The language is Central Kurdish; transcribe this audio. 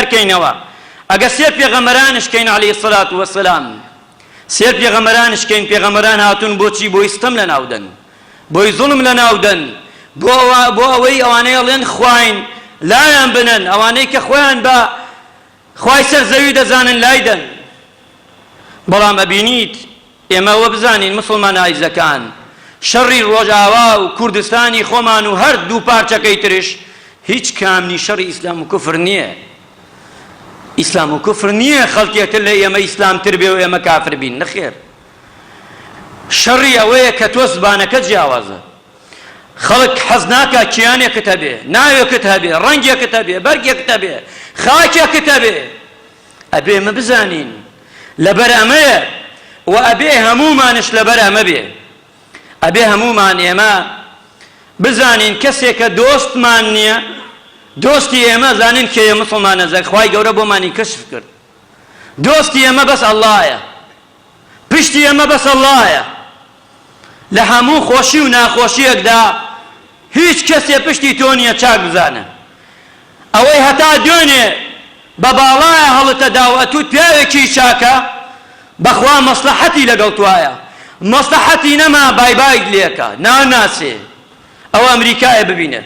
نەکەینەوە. ئەگە سێر پێغەمبەرانشکەین عەلەیهی سەڵات وەسەلام، سێر پێغەمبەرانشکەین، پێغەمبەران هاتوون بۆچی؟ بۆی ستەم لە ناودەن، بۆی زوڵم لە ناودەن، بۆ ئەوەی ئەوانەی ئەڵێن خواین لایان بنن، ئەوانەی کە خۆیان بە خوای سەر زەوی دەزانن لایدەن. بەڵام ئەبینیت ئێمە وە بزانین مسڵمان ئایزەکان شەڕی ڕۆژاوا و کوردستانی خۆمان و هەر دوو پارچەکەی ترش هیچ کامنی شەڕی ئیسلام و کوفر نییە. ئیسلام و کوفر نییە خەڵکێتر لە ئێمە ئیسلامتر بێ و ئێمە کافر بین، نەخێر. شەڕی ئەوەیە کە تۆ زبانەکە جیاوازە، خەڵک حەز ناکە کیانێکت هەبێ، ناوێکت هەبێ، ڕەنگێکت هەبێ، بەرگێکت هەبێ، خاکێکت هەبێ. ئەبێ ئێمە بزانین لەبەر ئەمەیە و ئەبێ هەمومانش لەبەر ئەمە بێ. ئەبێ هەمومان ئێمە بزانین کەسێکە دۆستمان نییە، دۆستی ئێمە زانین کێیە مسڵمانە، خوای گەورە بۆمانی کەشف کرد. دۆستی ئێمە بەس ئەڵڵایە، پشتی ئێمە بەس ئەڵڵایە. لە هەموو خۆشی و ناخۆشیەکدا هیچ کەسێ پشتی تۆ نییە چاک بزانە. ئەوەی هەتا دوێنێ بە باڵایە هەڵتە داوەتوت پیاوێکی چاکە بەخوا مەسلحەتی لەگەڵ توایە، مەسلحەتی نەما بای بایت لێکە ناناسێ. ئەو ئەمریکایە ببینێ